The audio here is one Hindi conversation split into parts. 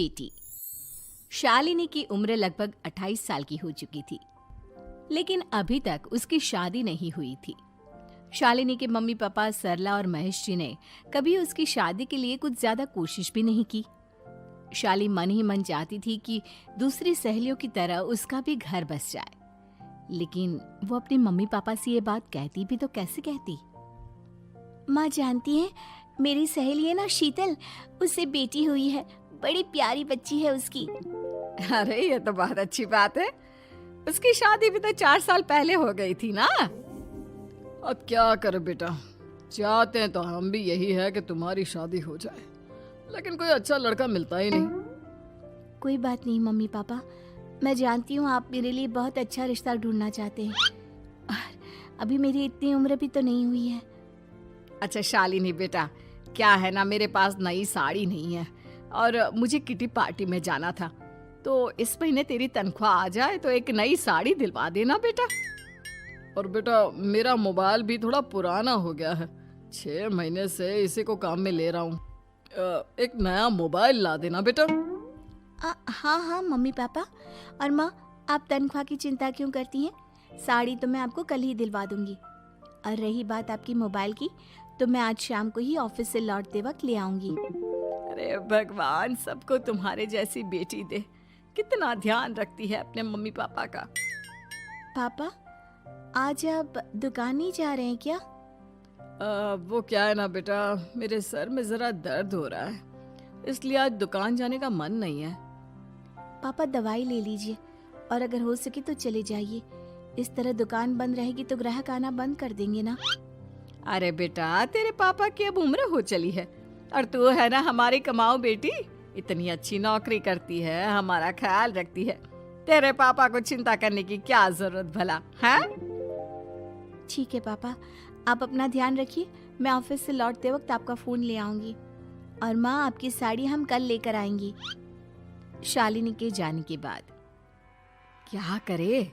बेटी शालिनी की उम्र लगभग 28 साल की हो चुकी थी, लेकिन अभी तक उसकी शादी नहीं हुई थी। शालिनी के मम्मी पापा सरला और महेश जी ने कभी उसकी शादी के लिए कुछ ज्यादा कोशिश भी नहीं की। शाली मन ही मन चाहती थी कि दूसरी सहेलियों की तरह उसका भी घर बस जाए, लेकिन वो अपने मम्मी पापा से ये बात कहती भी तो कैसे कहती। माँ जानती है, मेरी सहेली है ना शीतल, उससे बेटी हुई है, बड़ी प्यारी बच्ची है उसकी। अरे ये तो बहुत अच्छी बात है। उसकी शादी भी तो 4 साल पहले हो गई थी ना। अब क्या करे बेटा, चाहते हैं तो हम भी यही है कि तुम्हारी शादी हो जाए, लेकिन कोई अच्छा लड़का मिलता ही नहीं। कोई बात नहीं मम्मी पापा, मैं जानती हूँ आप मेरे लिए बहुत अच्छा रिश्ता ढूंढना चाहते हैं, और अभी मेरी इतनी उम्र भी तो नहीं हुई है। अच्छा शालिनी बेटा, क्या है ना, मेरे पास नई साड़ी नहीं है और मुझे किटी पार्टी में जाना था, तो इस महीने तेरी तनख्वाह आ जाए तो एक नई साड़ी दिलवा देना बेटा। और बेटा मेरा मोबाइल भी थोड़ा पुराना हो गया है, 6 महीने से इसी को काम में ले रहा हूँ। एक नया मोबाइल ला देना बेटा। हाँ हाँ मम्मी पापा। और माँ, आप तनख्वाह की चिंता क्यों करती हैं? साड़ी तो मैं आपको कल ही दिलवा दूंगी। और रही बात आपकी मोबाइल की, तो मैं आज शाम को ही ऑफिस से लौटते वक्त ले आऊंगी। अरे भगवान सबको तुम्हारे जैसी बेटी दे, कितना ध्यान रखती है अपने मम्मी पापा का। पापा, आज आप दुकान नहीं जा रहे हैं क्या? वो क्या है ना बेटा, मेरे सर में जरा दर्द हो रहा है, इसलिए आज दुकान जाने का मन नहीं है। पापा दवाई ले लीजिए, और अगर हो सके तो चले जाइए। इस तरह दुकान बंद रहेगी तो ग्राहक आना बंद कर देंगे ना। अरे बेटा, तेरे पापा की अब उम्र हो चली है और तू है ना हमारी कमाऊ बेटी, इतनी अच्छी नौकरी करती है, हमारा ख्याल रखती है, तेरे पापा को चिंता करने की क्या जरूरत भला है? ठीक है पापा, आप अपना ध्यान रखिए। मैं ऑफिस से लौटते वक्त आपका फोन ले आऊंगी। और माँ, आपकी साड़ी हम कल लेकर आएंगी। शालिनी के जाने के बाद क्या करे?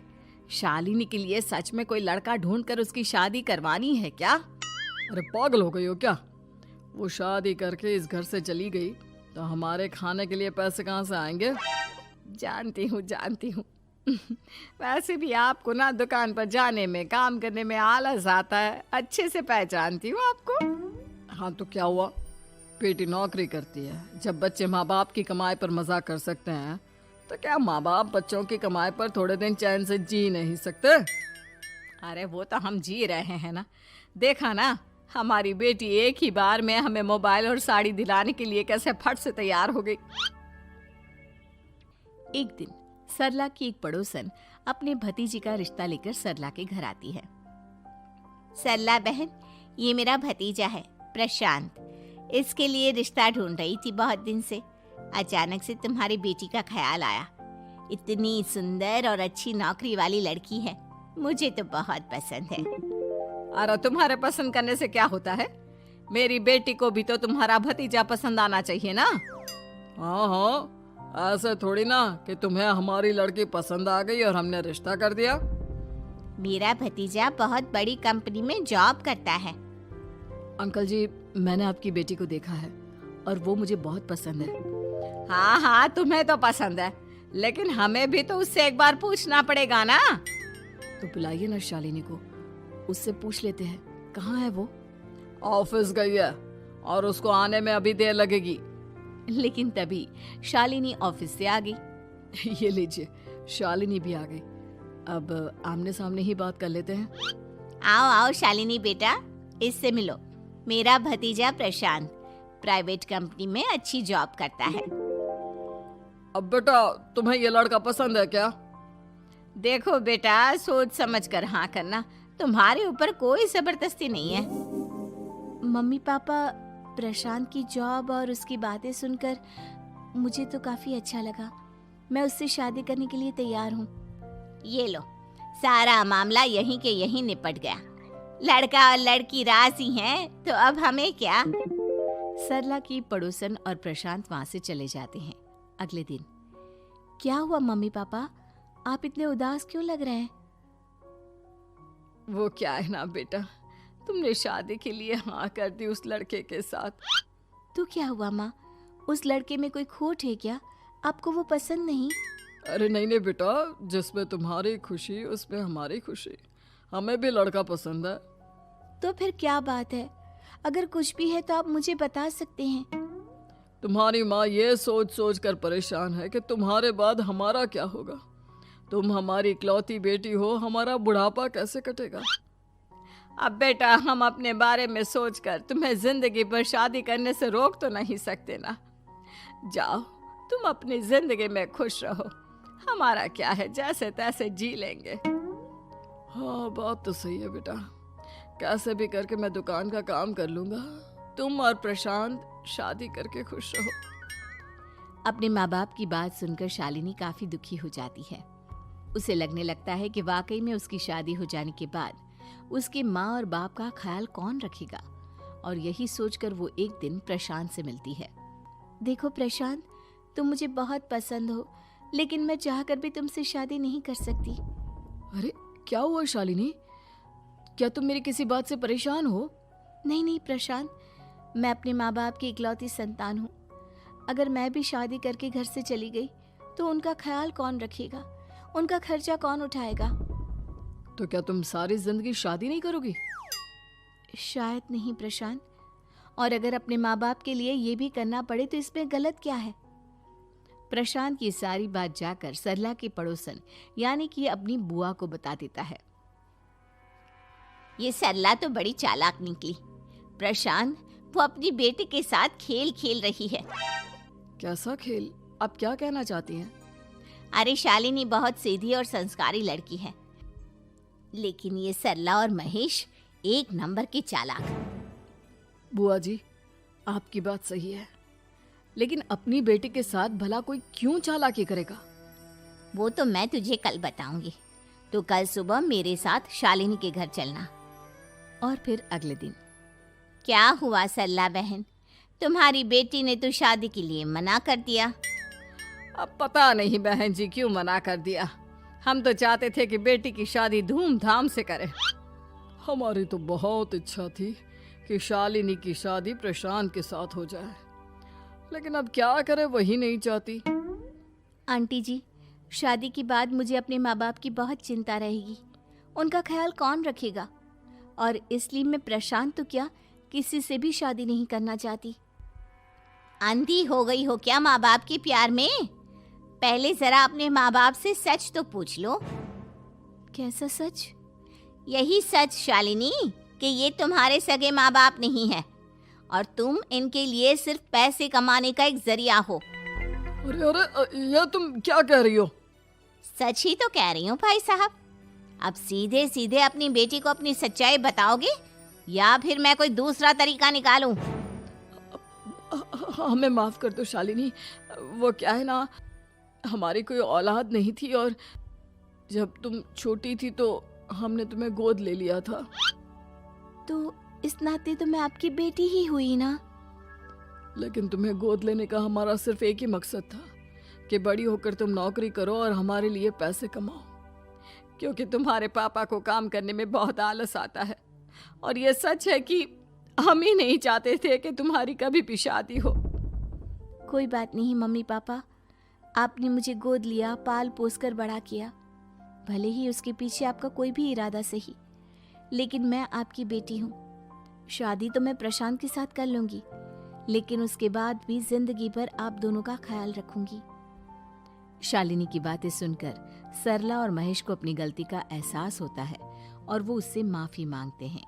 शालिनी के लिए सच में कोई लड़का ढूंढकर उसकी शादी करवानी है क्या? अरे पागल हो गई हो क्या? वो शादी करके इस घर से चली गई तो हमारे खाने के लिए पैसे कहाँ से आएंगे? जानती हूँ वैसे भी आपको ना दुकान पर जाने में, काम करने में आलस आता है, अच्छे से पहचानती हूँ आपको। हाँ तो क्या हुआ, बेटी नौकरी करती है, जब बच्चे माँ बाप की कमाई पर मजा कर सकते हैं तो क्या माँ बाप बच्चों की कमाई पर थोड़े दिन चैन से जी नहीं सकते? अरे वो तो हम जी रहे हैं ना, देखा ना हमारी बेटी एक ही बार में हमें मोबाइल और साड़ी दिलाने के लिए कैसे फट से तैयार हो गई। एक दिन सरला की एक पड़ोसन अपने भतीजी का रिश्ता लेकर सरला के घर आती है। सरला बहन, ये मेरा भतीजा है प्रशांत, इसके लिए रिश्ता ढूंढ रही थी बहुत दिन से। अचानक से तुम्हारी बेटी का ख्याल आया। इतनी सुंदर और अच्छी नौकरी वाली लड़की है, मुझे तो बहुत पसंद है। अरे तुम्हारे पसंद करने से क्या होता है? मेरी बेटी को भी तो तुम्हारा भतीजा पसंद आना चाहिए ना। हाँ हाँ, ऐसे थोड़ी ना कि तुम्हें हमारी लड़की पसंद आ गई और हमने रिश्ता कर दिया। मेरा भतीजा बहुत बड़ी कंपनी में जॉब करता है। अंकल जी, मैंने आपकी बेटी को देखा है और वो मुझे बहुत पसंद है। हाँ हाँ, तुम्हें तो पसंद है, लेकिन हमें भी तो उससे एक बार पूछना पड़ेगा ना। तो बुलाइए ना शालिनी को, उससे पूछ लेते हैं कहाँ है वो। ऑफिस गई है और उसको आने में अभी देर लगेगी। लेकिन तभी शालिनी ऑफिस से आ गई। ये लीजिए, शालिनी भी आ गई। अब आमने सामने ही बात कर लेते हैं। आओ आओ शालिनी बेटा, इससे मिलो। मेरा भतीजा प्रशांत प्राइवेट कंपनी में अच्छी जॉब करता है। अब बेटा, तुम्हें ये लड़का पसंद है क्या? देखो बेटा, सोच समझ कर हाँ करना, तुम्हारे ऊपर कोई जबरदस्ती नहीं है। मम्मी पापा, प्रशांत की जॉब और उसकी बातें सुनकर मुझे तो काफी अच्छा लगा। मैं उससे शादी करने के लिए तैयार हूँ। ये लो, सारा मामला यहीं के यहीं निपट गया। लड़का और लड़की राजी हैं, तो अब हमें क्या। सरला की पड़ोसन और प्रशांत वहां से चले जाते हैं। अगले दिन, क्या हुआ मम्मी पापा, आप इतने उदास क्यों लग रहे हैं? वो क्या है ना बेटा, तुमने शादी के लिए हाँ कर दी उस लड़के के साथ। तो क्या हुआ माँ, उस लड़के में कोई खोट है क्या? आपको वो पसंद नहीं? अरे नहीं नहीं बेटा, जिसमें तुम्हारी खुशी उसमें हमारी खुशी। हमें भी लड़का पसंद है। तो फिर क्या बात है? अगर कुछ भी है तो आप मुझे बता सकते हैं। तुम्हारी माँ ये सोच सोच कर परेशान है कि तुम्हारे बाद हमारा क्या होगा। तुम हमारी इकलौती बेटी हो, हमारा बुढ़ापा कैसे कटेगा। अब बेटा, हम अपने बारे में सोचकर तुम्हें जिंदगी भर शादी करने से रोक तो नहीं सकते ना। जाओ, तुम अपनी जिंदगी में खुश रहो। हमारा क्या है, जैसे तैसे जी लेंगे। हाँ बात तो सही है बेटा, कैसे भी करके मैं दुकान का काम कर लूंगा। तुम और प्रशांत शादी करके खुश रहो। अपने माँ बाप की बात सुनकर शालिनी काफी दुखी हो जाती है। उसे लगने लगता है कि वाकई में उसकी शादी हो जाने के बाद उसके माँ और बाप का ख्याल कौन रखेगा। और यही सोचकर वो एक दिन प्रशांत से मिलती है। देखो प्रशांत, तुम मुझे बहुत पसंद हो, लेकिन मैं चाहकर भी तुमसे शादी नहीं कर सकती। अरे क्या हुआ शालिनी, क्या तुम मेरी किसी बात से परेशान हो? नहीं नहीं प्रशांत, मैं अपने माँ बाप की इकलौती संतान हूँ। अगर मैं भी शादी करके घर से चली गई तो उनका ख्याल कौन रखेगा, उनका खर्चा कौन उठाएगा? तो क्या तुम सारी जिंदगी शादी नहीं करोगी? शायद नहीं प्रशांत, और अगर अपने माँ बाप के लिए ये भी करना पड़े तो इसमें गलत क्या है? प्रशांत की सारी बात जाकर सरला के पड़ोसन यानी कि अपनी बुआ को बता देता है। ये सरला तो बड़ी चालाक निकली। प्रशांत, वो अपनी बेटी के साथ खेल खेल रही है। कैसा खेल? आप क्या कहना चाहती हैं? अरे शालिनी बहुत सीधी और संस्कारी लड़की है, लेकिन ये सरला और महेश एक नंबर के चालाक। बुआ जी, आपकी बात सही है, लेकिन अपनी बेटी के साथ भला कोई क्यों चालाकी करेगा? वो तो मैं तुझे कल बताऊंगी। तो कल सुबह मेरे साथ शालिनी के घर चलना। और फिर अगले दिन। क्या हुआ सरला बहन, तुम्हारी बेटी ने तो शादी के लिए मना कर दिया। अब पता नहीं बहन जी क्यों मना कर दिया। हम तो चाहते थे कि बेटी की शादी धूमधाम से करें। हमारी तो बहुत इच्छा थी कि शालिनी की शादी प्रशांत के साथ हो जाए, लेकिन अब क्या करें, वही नहीं चाहती। आंटी जी, शादी के बाद मुझे अपने माँ बाप की बहुत चिंता रहेगी। उनका ख्याल कौन रखेगा? और इसलिए मैं प्रशांत तो क्या, किसी से भी शादी नहीं करना चाहती। अंधी हो गई हो क्या माँ बाप के प्यार में? पहले जरा अपने माँ बाप से सच तो पूछ लो। कैसा सच? यही सच शालिनी, कि ये तुम्हारे सगे माँ बाप नहीं है और तुम इनके लिए सिर्फ पैसे कमाने का एक जरिया हो। अरे अरे, ये तुम क्या कह रही हो? सच ही तो कह रही हूँ भाई साहब। अब सीधे सीधे अपनी बेटी को अपनी सच्चाई बताओगे या फिर मैं कोई दूसरा तरीका निकालूं? हमें माफ कर दो शालिनी, वो क्या है ना, हमारी कोई औलाद नहीं थी और जब तुम छोटी थी तो हमने तुम्हें गोद ले लिया था। तो इस नाते तो मैं आपकी बेटी ही हुई ना। लेकिन तुम्हें गोद लेने का हमारा सिर्फ एक ही मकसद था कि बड़ी होकर तुम नौकरी करो और हमारे लिए पैसे कमाओ, क्योंकि तुम्हारे पापा को काम करने में बहुत आलस आता है। और ये सच है कि हम ही नहीं चाहते थे कि तुम्हारी कभी भी शादी हो। कोई बात नहीं मम्मी पापा, आपने मुझे गोद लिया, पाल पोस कर बड़ा किया। भले ही उसके पीछे आपका कोई भी इरादा सही, लेकिन मैं आपकी बेटी हूँ। शादी तो मैं प्रशांत के साथ कर लूंगी, लेकिन उसके बाद भी जिंदगी भर आप दोनों का ख्याल रखूंगी। शालिनी की बातें सुनकर सरला और महेश को अपनी गलती का एहसास होता है और वो उससे माफी मांगते हैं।